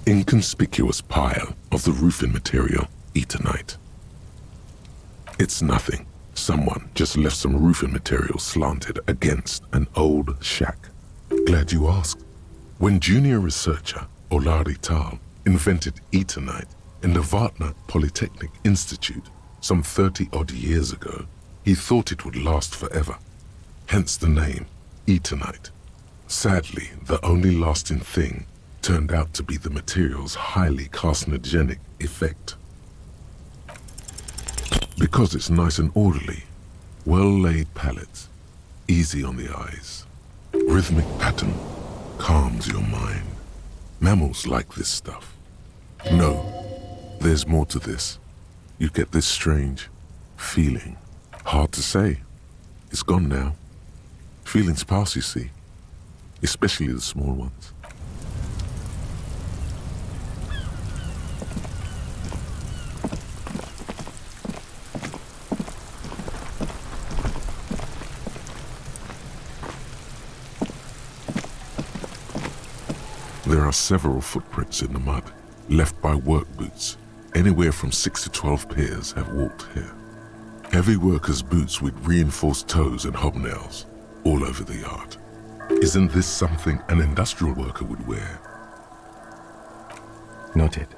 inconspicuous pile of the roofing material, Eternite. It's nothing. Someone just left some roofing material slanted against an old shack. Glad you asked. When junior researcher Olari Tal invented Eternite in the Vartna Polytechnic Institute some 30-odd years ago, he thought it would last forever. Hence the name, Eternite. Sadly, the only lasting thing turned out to be the material's highly carcinogenic effect. Because it's nice and orderly, well-laid palettes, easy on the eyes, rhythmic pattern, calms your mind. Mammals like this stuff. No, there's more to this. You get this strange feeling. Hard to say. It's gone now. Feelings pass, you see, especially the small ones. There are several footprints in the mud, left by work boots. Anywhere from 6 to 12 pairs have walked here. Heavy workers' boots with reinforced toes and hobnails, all over the yard. Isn't this something an industrial worker would wear? Noted.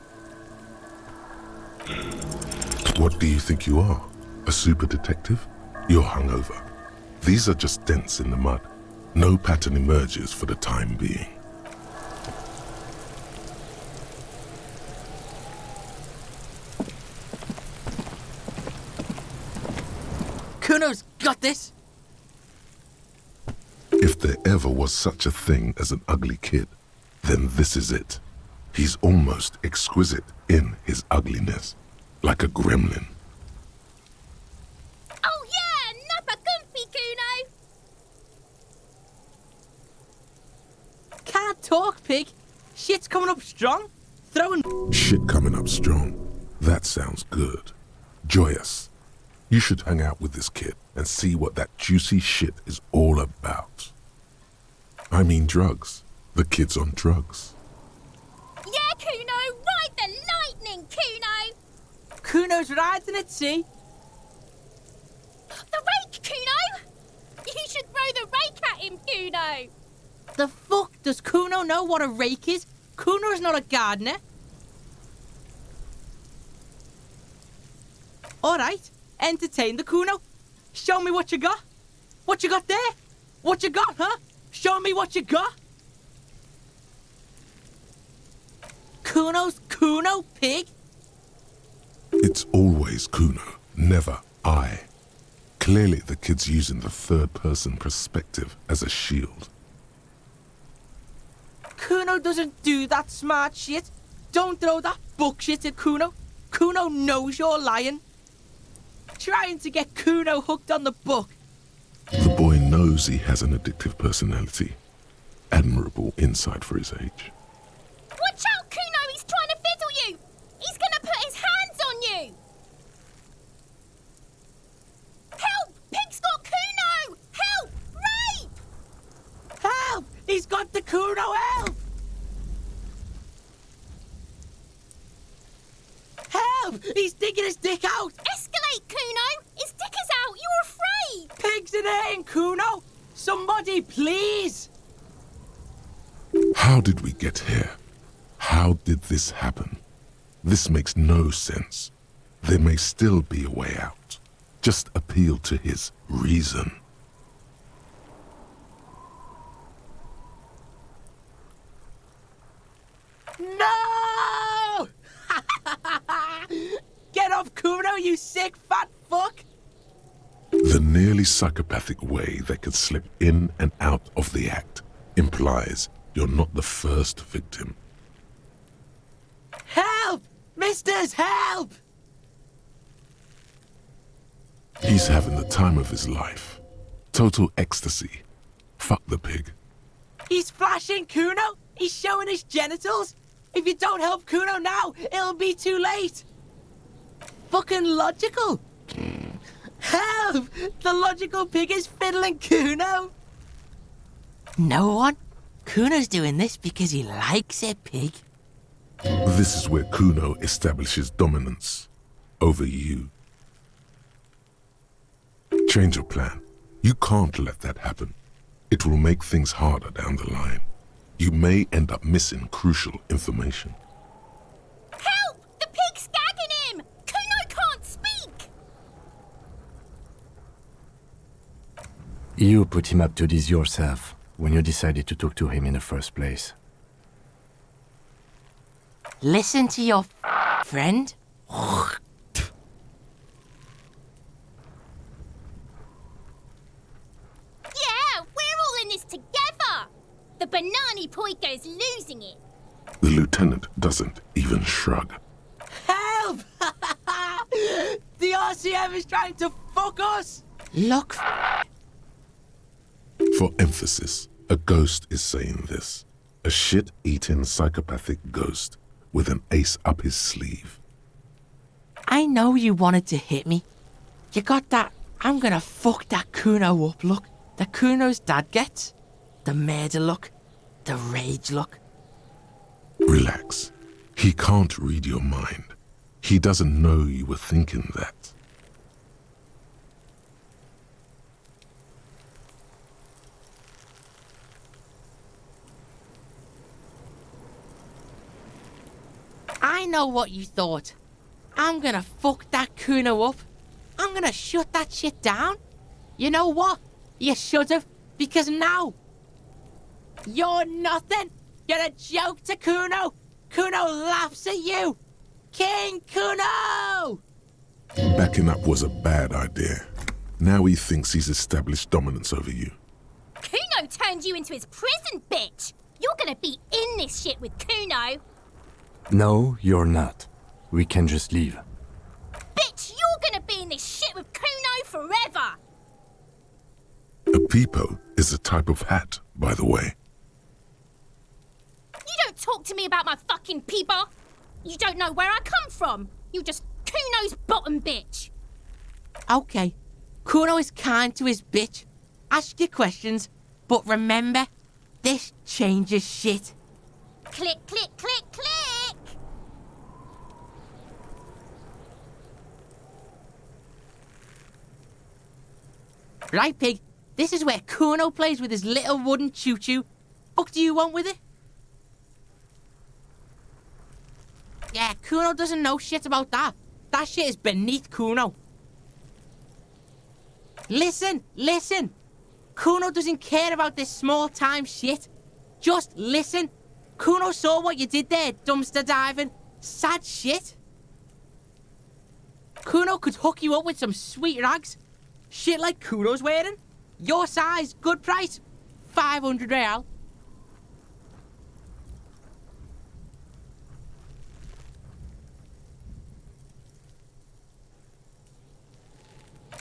What do you think you are? A super detective? You're hungover. These are just dents in the mud. No pattern emerges for the time being. Cuno's got this! If there ever was such a thing as an ugly kid, then this is it. He's almost exquisite in his ugliness, like a gremlin. Oh yeah, nappa comfy, Cuno! Can't talk, pig. Shit's coming up strong. Throwing... Shit coming up strong. That sounds good. Joyous. You should hang out with this kid and see what that juicy shit is all about. I mean drugs. The kid's on drugs. Yeah, Cuno, ride the lightning, Cuno! Cuno's riding it, see? The rake, Cuno! You should throw the rake at him, Cuno! The fuck does Cuno know what a rake is? Cuno's not a gardener. Alright, entertain the Cuno. Show me what you got. What you got there? What you got, huh? Show me what you got. Cuno's Cuno, pig. It's always Cuno, never I. Clearly the kid's using the third-person perspective as a shield. Cuno doesn't do that smart shit. Don't throw that book shit at Cuno. Cuno knows you're lying. Trying to get Cuno hooked on the book. The boy knows he has an addictive personality. Admirable insight for his age. Watch out, Cuno! He's trying to fiddle you! He's gonna put his hands on you! Help! Pig's got Cuno! Help! Rape! Help! He's got the Cuno, help! Help! He's digging his dick out! Escalate, Cuno! His dick is out! You're afraid! Pigs in here, Cuno! Somebody, please! How did we get here? How did this happen? This makes no sense. There may still be a way out. Just appeal to his reason. No! Get off, Cuno, you sick fat fuck! The nearly psychopathic way they could slip in and out of the act implies you're not the first victim. Help! Misters, help! He's having the time of his life. Total ecstasy. Fuck the pig. He's flashing, Cuno! He's showing his genitals! If you don't help Cuno now, it'll be too late! Fucking logical! Help! The logical pig is fiddling Cuno! No one? Cuno's doing this because he likes it, pig. This is where Cuno establishes dominance over you. Change your plan. You can't let that happen. It will make things harder down the line. You may end up missing crucial information. Help! The pig's gagging him! Cuno can't speak! You put him up to this yourself when you decided to talk to him in the first place. Listen to your friend. Yeah, we're all in this together! The Banani Poiko's losing it. The lieutenant doesn't even shrug. Help! The RCM is trying to fuck us! Look. For emphasis, a ghost is saying this. A shit-eating psychopathic ghost with an ace up his sleeve. I know you wanted to hit me. You got that I'm gonna fuck that Cuno up look that Cuno's dad gets. The murder look. The rage look. Relax. He can't read your mind. He doesn't know you were thinking that. I know what you thought. I'm gonna fuck that Cuno up. I'm gonna shut that shit down. You know what? You should've, because now you're nothing. You're a joke to Cuno. Cuno laughs at you. King Cuno! Backing up was a bad idea. Now he thinks he's established dominance over you. Cuno turned you into his prison, bitch! You're gonna be in this shit with Cuno. No, you're not. We can just leave. Bitch, you're gonna be in this shit with Cuno forever! A peepo is a type of hat, by the way. You don't talk to me about my fucking peeper! You don't know where I come from! You just Cuno's bottom bitch! Okay, Cuno is kind to his bitch. Ask your questions, but remember, this changes shit. Click, click, click, click! Right, pig? This is where Cuno plays with his little wooden choo-choo. Fuck do you want with it? Yeah, Cuno doesn't know shit about that. That shit is beneath Cuno. Listen, listen. Cuno doesn't care about this small-time shit. Just listen. Cuno saw what you did there, dumpster diving. Sad shit. Cuno could hook you up with some sweet rags. Shit like Cuno's wearing. Your size, good price. 500 real.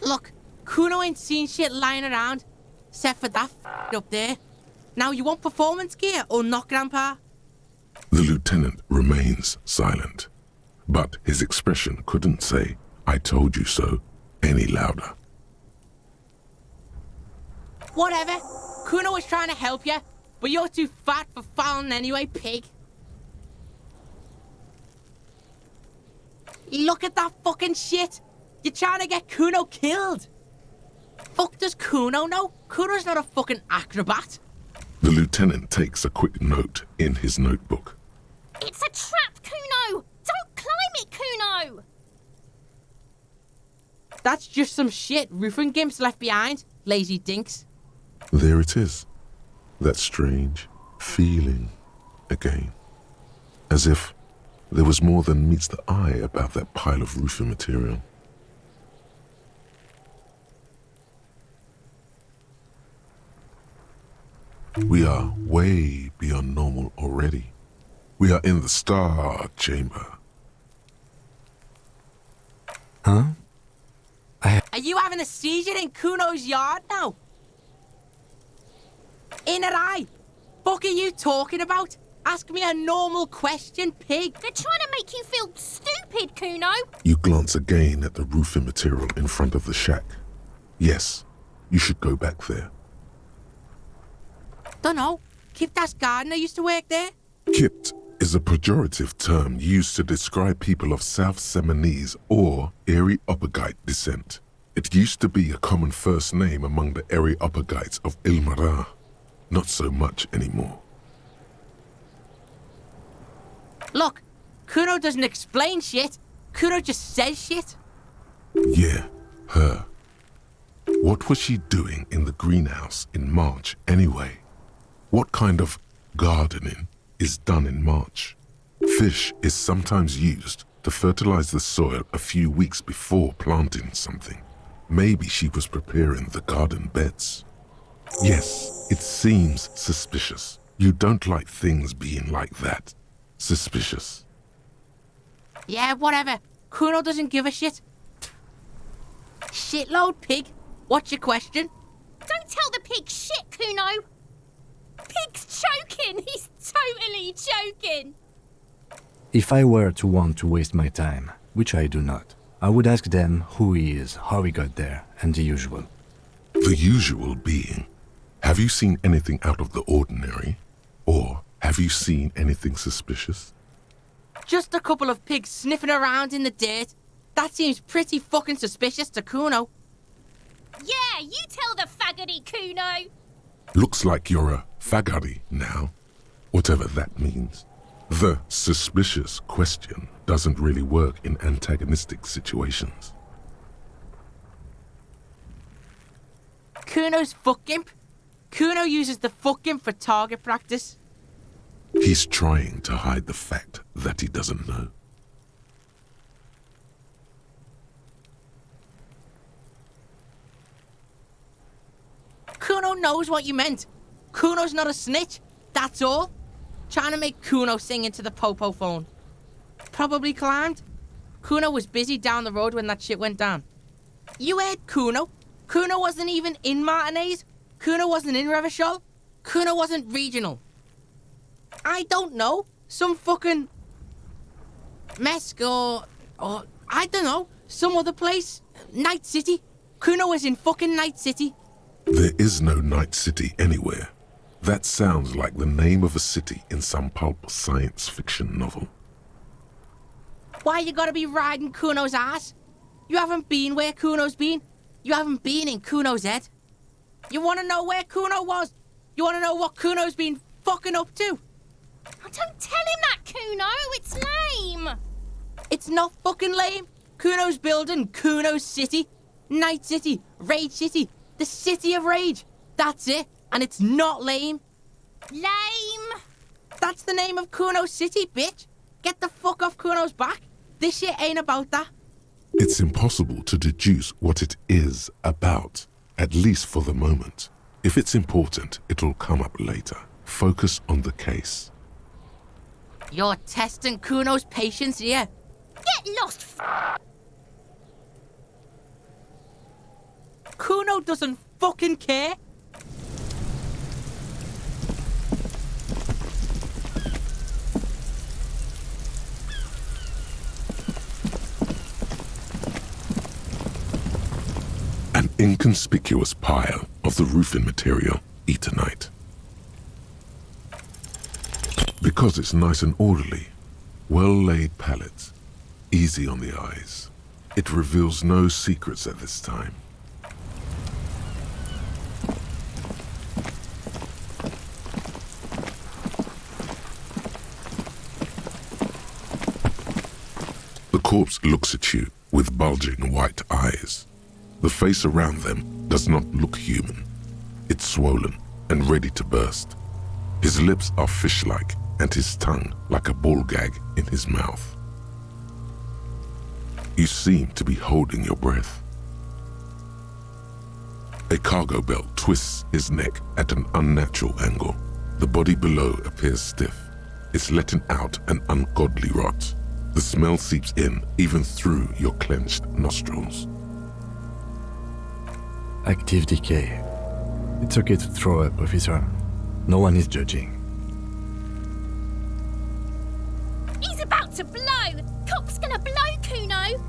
Look, Cuno ain't seen shit lying around, except for that up there. Now you want performance gear or not, Grandpa? The lieutenant remains silent, but his expression couldn't say, "I told you so," any louder. Whatever. Cuno was trying to help you, but you're too fat for fouling anyway, pig. Look at that fucking shit. You're trying to get Cuno killed. Fuck does Cuno know? Cuno's not a fucking acrobat. The lieutenant takes a quick note in his notebook. It's a trap, Cuno! Don't climb it, Cuno! That's just some shit roofing gimps left behind, lazy dinks. There it is. That strange feeling again. As if there was more than meets the eye about that pile of roofing material. We are way beyond normal already. We are in the star chamber. Huh? Are you having a seizure in Cuno's yard now? In her eye. Fuck are you talking about? Ask me a normal question, pig. They're trying to make you feel stupid, Cuno! You glance again at the roofing material in front of the shack. Yes, you should go back there. Dunno. Kip das gardener used to work there. Kipt is a pejorative term used to describe people of South Seminese or Areopagite descent. It used to be a common first name among the Areopagites of Ilmara. Not so much anymore. Look, Cuno doesn't explain shit. Cuno just says shit. Yeah, her. What was she doing in the greenhouse in March anyway? What kind of gardening is done in March? Fish is sometimes used to fertilize the soil a few weeks before planting something. Maybe she was preparing the garden beds. Yes, it seems suspicious. You don't like things being like that. Suspicious. Yeah, whatever. Cuno doesn't give a shit. Shitload pig. What's your question? Don't tell the pig shit, Cuno. Pig's choking. He's totally choking. If I were to want to waste my time, which I do not, I would ask them who he is, how he got there, and the usual. The usual being, have you seen anything out of the ordinary? Or have you seen anything suspicious? Just a couple of pigs sniffing around in the dirt. That seems pretty fucking suspicious to Cuno. Yeah, you tell the faggoty, Cuno. Looks like you're a fagari now, whatever that means. The suspicious question doesn't really work in antagonistic situations. Cuno's fuck gimp. Cuno uses the fuck gimp for target practice. He's trying to hide the fact that he doesn't know. Cuno knows what you meant. Cuno's not a snitch, that's all. Trying to make Cuno sing into the popo phone. Probably climbed. Cuno was busy down the road when that shit went down. You heard Cuno. Cuno wasn't even in Martinez. Cuno wasn't in Revachol. Cuno wasn't regional. I don't know. Some fucking... Mesk or I don't know. Some other place. Night City. Cuno was in fucking Night City. There is no Night City anywhere. That sounds like the name of a city in some pulp science fiction novel. Why you gotta be riding Cuno's ass? You haven't been where Cuno's been. You haven't been in Cuno's head. You wanna know where Cuno was? You wanna know what Cuno's been fucking up to? Oh, don't tell him that, Cuno. It's lame. It's not fucking lame. Cuno's building Cuno's city. Night City. Rage City. The City of Rage. That's it. And it's not lame. Lame. That's the name of Cuno's city, bitch. Get the fuck off Cuno's back. This shit ain't about that. It's impossible to deduce what it is about, at least for the moment. If it's important, it'll come up later. Focus on the case. You're testing Cuno's patience here. Get lost, Cuno doesn't fucking care. An inconspicuous pile of the roofing material, Eternite. Because it's nice and orderly, well-laid pallets, easy on the eyes. It reveals no secrets at this time. The corpse looks at you with bulging white eyes. The face around them does not look human. It's swollen and ready to burst. His lips are fish-like and his tongue like a ball gag in his mouth. You seem to be holding your breath. A cargo belt twists his neck at an unnatural angle. The body below appears stiff. It's letting out an ungodly rot. The smell seeps in even through your clenched nostrils. Active decay. It's okay to throw up, officer. No one is judging. He's about to blow. Cock's gonna blow, Cuno.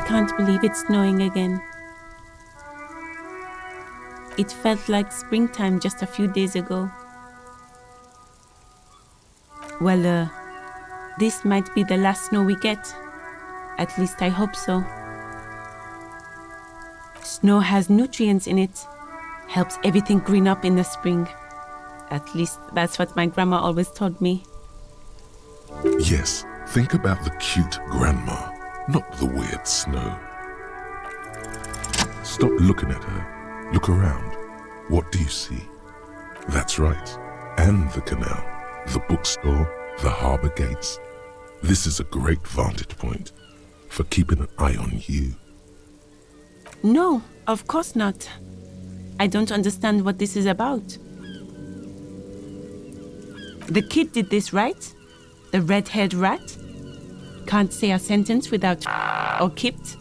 can't believe it's snowing again. It felt like springtime just a few days ago. Well, this might be the last snow we get. At least I hope so. Snow has nutrients in it. Helps everything green up in the spring. At least that's what my grandma always told me. Yes, think about the cute grandma, not the weird snow. Stop looking at her. Look around. What do you see? That's right. And the canal, the bookstore, the harbour gates. This is a great vantage point for keeping an eye on you. No, of course not. I don't understand what this is about. The kid did this, right? The red-haired rat? Can't say a sentence without or kipped.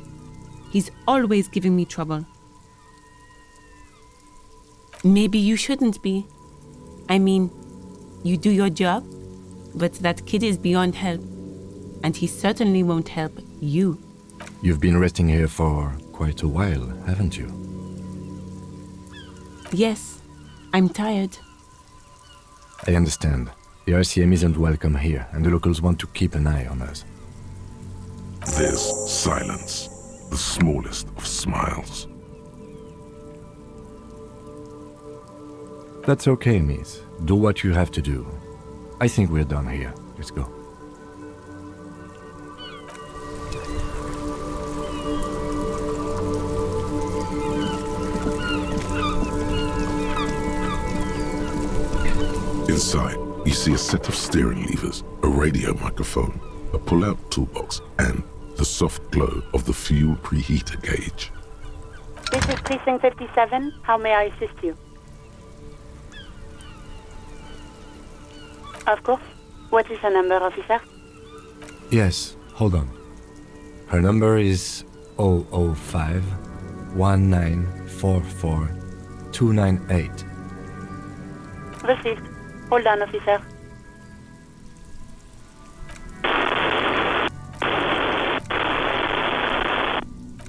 He's always giving me trouble. Maybe you shouldn't be. I mean, you do your job, but that kid is beyond help. And he certainly won't help you. You've been resting here for quite a while, haven't you? Yes, I'm tired. I understand. The RCM isn't welcome here, and the locals want to keep an eye on us. There's silence, the smallest of smiles. That's okay, miss. Do what you have to do. I think we're done here. Let's go. Inside, you see a set of steering levers, a radio microphone, a pull-out toolbox, and the soft glow of the fuel preheater gauge. This is Precinct 57. How may I assist you? Of course. What is the number, officer? Yes, hold on. Her number is 005 1944 298. Received. Hold on, officer.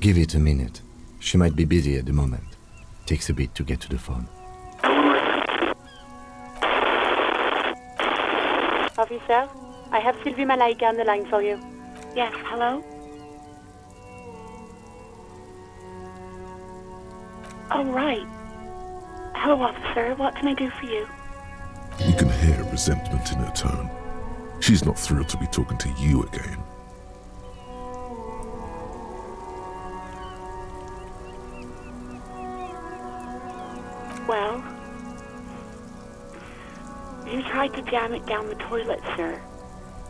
Give it a minute. She might be busy at the moment. Takes a bit to get to the phone. Officer, I have Sylvie Malaika on the line for you. Yes, hello? Oh, right. Hello, officer. What can I do for you? You can hear resentment in her tone. She's not thrilled to be talking to you again. Well, you tried to jam it down the toilet, sir,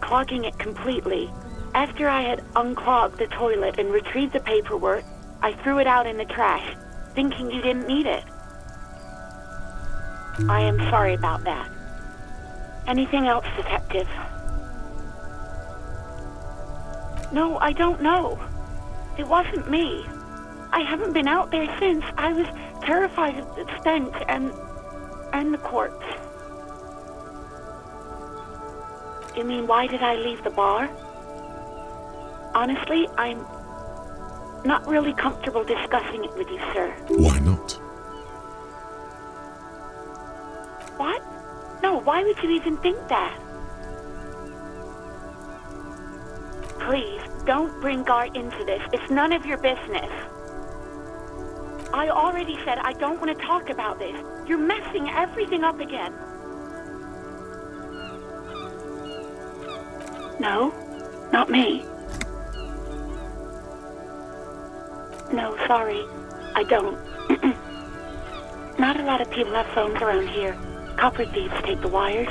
clogging it completely. After I had unclogged the toilet and retrieved the paperwork, I threw it out in the trash, thinking you didn't need it. I am sorry about that. Anything else, detective? No, I don't know. It wasn't me. I haven't been out there since. I was terrified of the stench and the corpse. You mean, why did I leave the bar? Honestly, I'm not really comfortable discussing it with you, sir. Why not? What? No, why would you even think that? Please, don't bring Gar into this. It's none of your business. I already said I don't want to talk about this. You're messing everything up again. No, not me. No, sorry, I don't. Not a lot of people have phones around here. Copper thieves take the wires.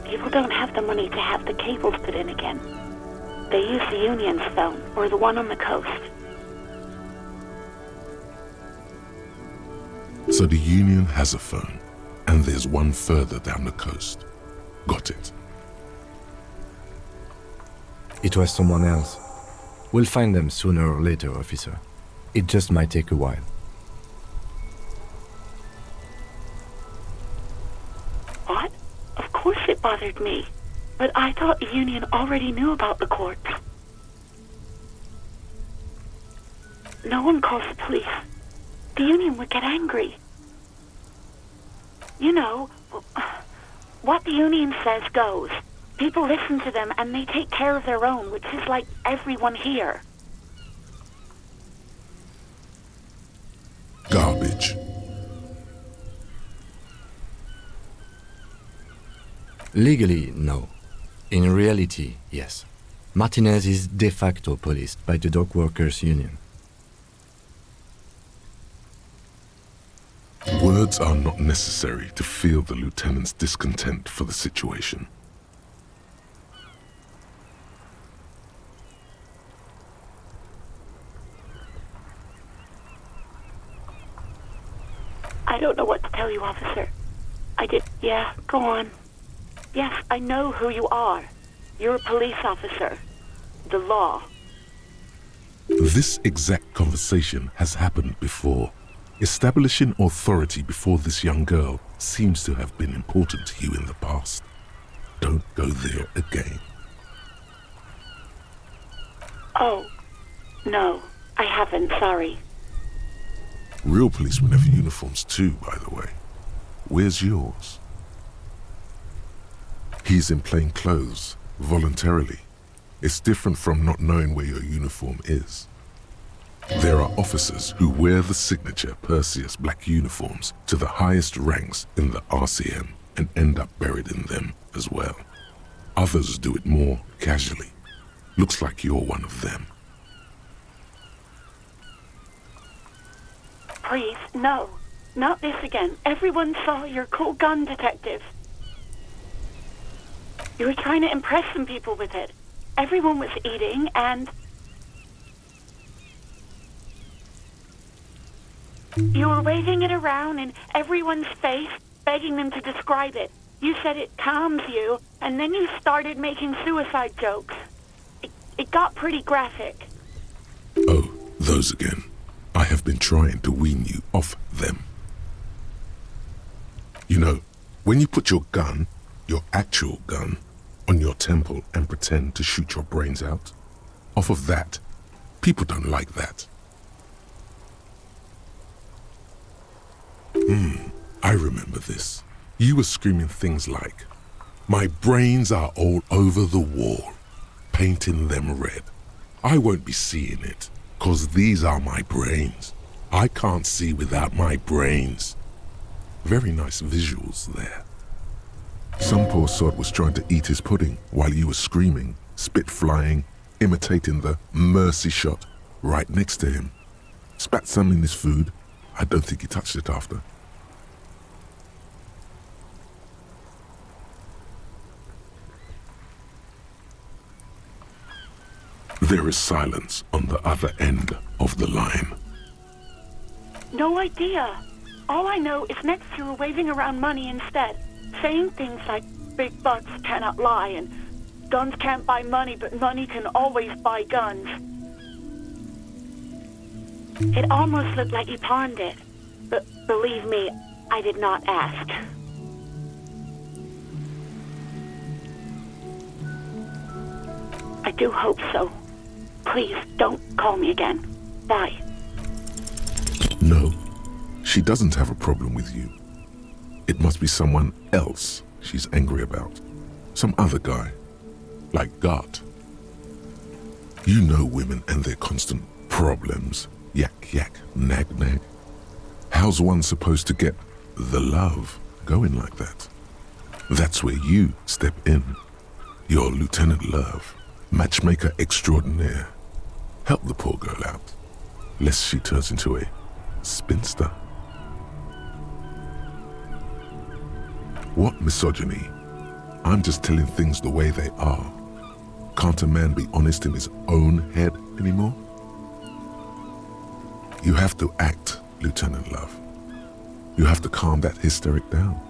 People don't have the money to have the cables put in again. They use the Union's phone, or the one on the coast. So the Union has a phone, and there's one further down the coast. Got it. It was someone else. We'll find them sooner or later, officer. It just might take a while. What? Of course it bothered me. But I thought the Union already knew about the corpse. No one calls the police. The union would get angry. You know, what the union says goes. People listen to them and they take care of their own, which is like everyone here. Garbage. Legally, no. In reality, yes. Martinez is de facto policed by the dock workers' union. Words are not necessary to feel the lieutenant's discontent for the situation. I don't know what to tell you, officer. Yeah, go on. Yes, I know who you are. You're a police officer. The law. This exact conversation has happened before. Establishing authority before this young girl seems to have been important to you in the past. Don't go there again. Oh, no, I haven't, sorry. Real policemen have uniforms too, by the way. Where's yours? He's in plain clothes, voluntarily. It's different from not knowing where your uniform is. There are officers who wear the signature Perseus black uniforms to the highest ranks in the RCM and end up buried in them as well. Others do it more casually. Looks like you're one of them. Please, no. Not this again. Everyone saw your cool gun, detective. You were trying to impress some people with it. Everyone was eating and... You were waving it around in everyone's face, begging them to describe it. You said it calms you, and then you started making suicide jokes. It got pretty graphic. Oh, those again. I have been trying to wean you off them. You know, when you put your gun, your actual gun, on your temple and pretend to shoot your brains out, off of that, people don't like that. I remember this. You were screaming things like, "My brains are all over the wall, painting them red. I won't be seeing it, 'cause these are my brains. I can't see without my brains." Very nice visuals there. Some poor sod was trying to eat his pudding while you were screaming, spit flying, imitating the mercy shot right next to him. Spat some in his food. I don't think he touched it after. There is silence on the other end of the line. No idea. All I know is next you were waving around money instead, saying things like big bucks cannot lie and guns can't buy money, but money can always buy guns. It almost looked like you pawned it, but believe me, I did not ask. I do hope so. Please, don't call me again. Bye. No, she doesn't have a problem with you. It must be someone else she's angry about. Some other guy. Like Gart. You know women and their constant problems. Yak, yak, nag, nag. How's one supposed to get the love going like that? That's where you step in. You're Lieutenant Love, matchmaker extraordinaire. Help the poor girl out, lest she turns into a spinster. What misogyny? I'm just telling things the way they are. Can't a man be honest in his own head anymore? You have to act, Lieutenant Love. You have to calm that hysteric down.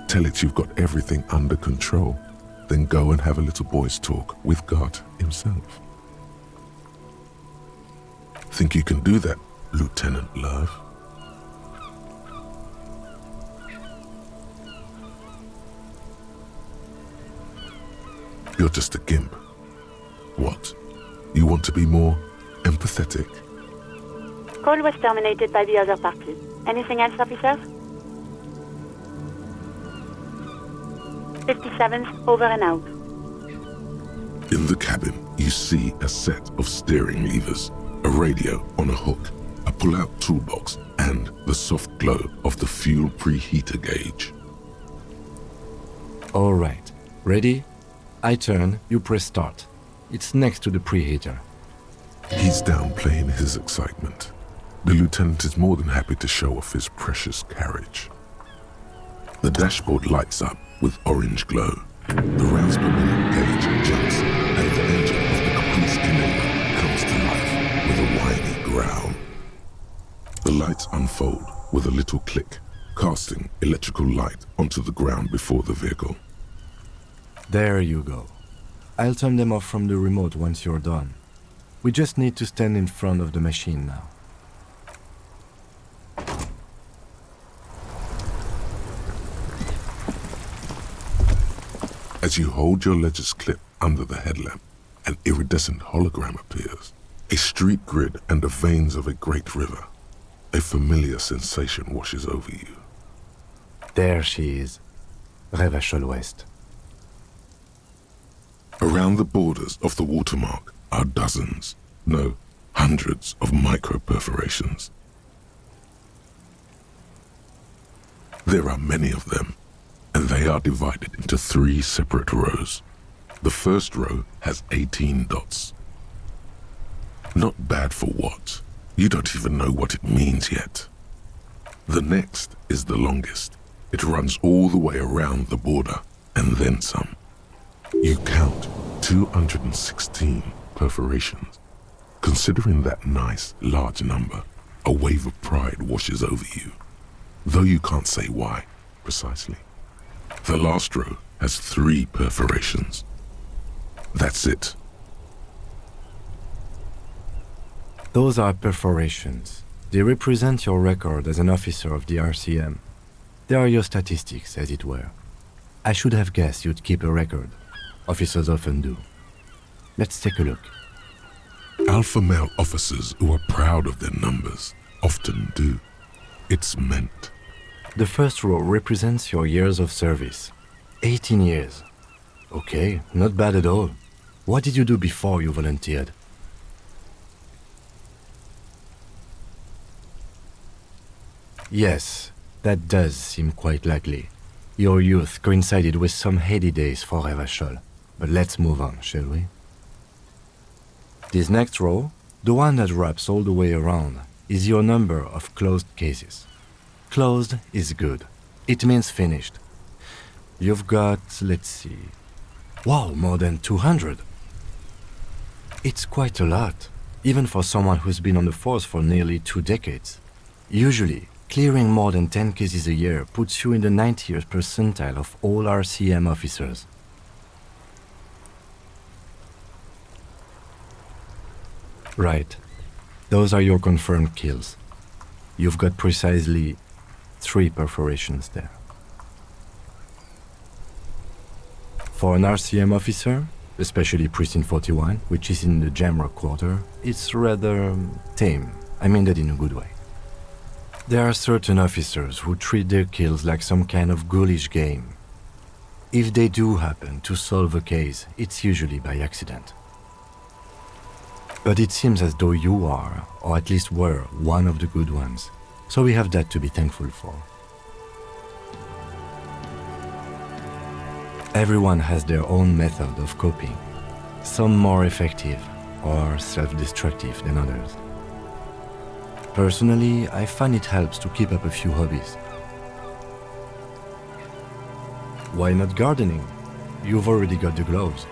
Tell it you've got everything under control. Then go and have a little boy's talk with God himself. Think you can do that, Lieutenant Love? You're just a gimp. What? You want to be more empathetic? call was terminated by the other party. Anything else, officer? 57th, over and out. In the cabin, you see a set of steering levers, a radio on a hook, a pull-out toolbox, and the soft glow of the fuel preheater gauge. All right. Ready? I turn, you press start. It's next to the preheater. He's downplaying his excitement. The lieutenant is more than happy to show off his precious carriage. The dashboard lights up with orange glow. The rounds per minute gauge jumps, and the engine of the Caprice Canela comes to life with a whiny growl. The lights unfold with a little click, casting electrical light onto the ground before the vehicle. There you go. I'll turn them off from the remote once you're done. We just need to stand in front of the machine now. As you hold your ledger's clip under the headlamp, an iridescent hologram appears. A street grid and the veins of a great river. A familiar sensation washes over you. There she is. Revachol West. Around the borders of the watermark are dozens, no, hundreds of micro-perforations. There are many of them, and they are divided into 3 separate rows. The first row has 18 dots. Not bad for what? You don't even know what it means yet. The next is the longest. It runs all the way around the border, and then some. You count 216 perforations. Considering that nice, large number, a wave of pride washes over you, though you can't say why, precisely. The last row has 3 perforations. That's it. Those are perforations. They represent your record as an officer of the RCM. They are your statistics, as it were. I should have guessed you'd keep a record. Officers often do. Let's take a look. Alpha male officers who are proud of their numbers often do. It's meant. The first row represents your years of service. 18 years. Okay, not bad at all. What did you do before you volunteered? Yes, that does seem quite likely. Your youth coincided with some heady days for Revachol. But let's move on, shall we? This next row, the one that wraps all the way around, is your number of closed cases. Closed is good. It means finished. You've got, let's see... Wow, more than 200! It's quite a lot, even for someone who's been on the force for nearly 2 decades. Usually, clearing more than 10 cases a year puts you in the 90th percentile of all RCM officers. Right. Those are your confirmed kills. You've got precisely 3 perforations there. For an RCM officer, especially Precinct 41, which is in the Jamrock quarter, it's rather tame. I mean that in a good way. There are certain officers who treat their kills like some kind of ghoulish game. If they do happen to solve a case, it's usually by accident. But it seems as though you are, or at least were, one of the good ones. So we have that to be thankful for. Everyone has their own method of coping, some more effective or self-destructive than others. Personally, I find it helps to keep up a few hobbies. Why not gardening? You've already got the gloves.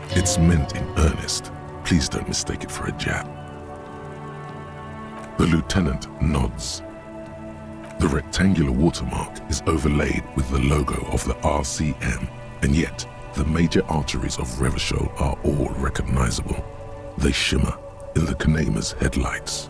It's meant in earnest. Please don't mistake it for a jab. The lieutenant nods. The rectangular watermark is overlaid with the logo of the RCM, and yet the major arteries of Revachol are all recognizable. They shimmer in the Canema's headlights.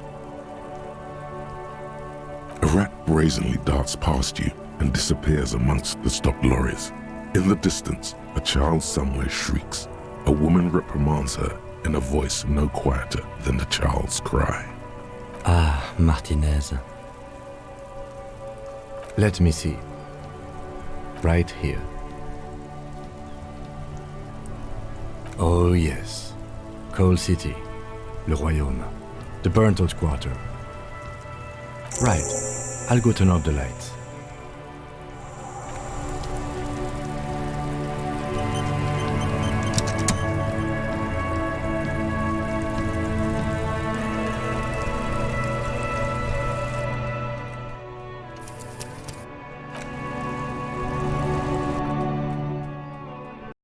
A rat brazenly darts past you and disappears amongst the stopped lorries. In the distance, a child somewhere shrieks. A woman reprimands her in a voice no quieter than the child's cry. Ah, Martinez. Let me see. Right here. Oh yes. Coal City. Le Royaume. The burnt out quarter. Right. I'll go turn off the lights.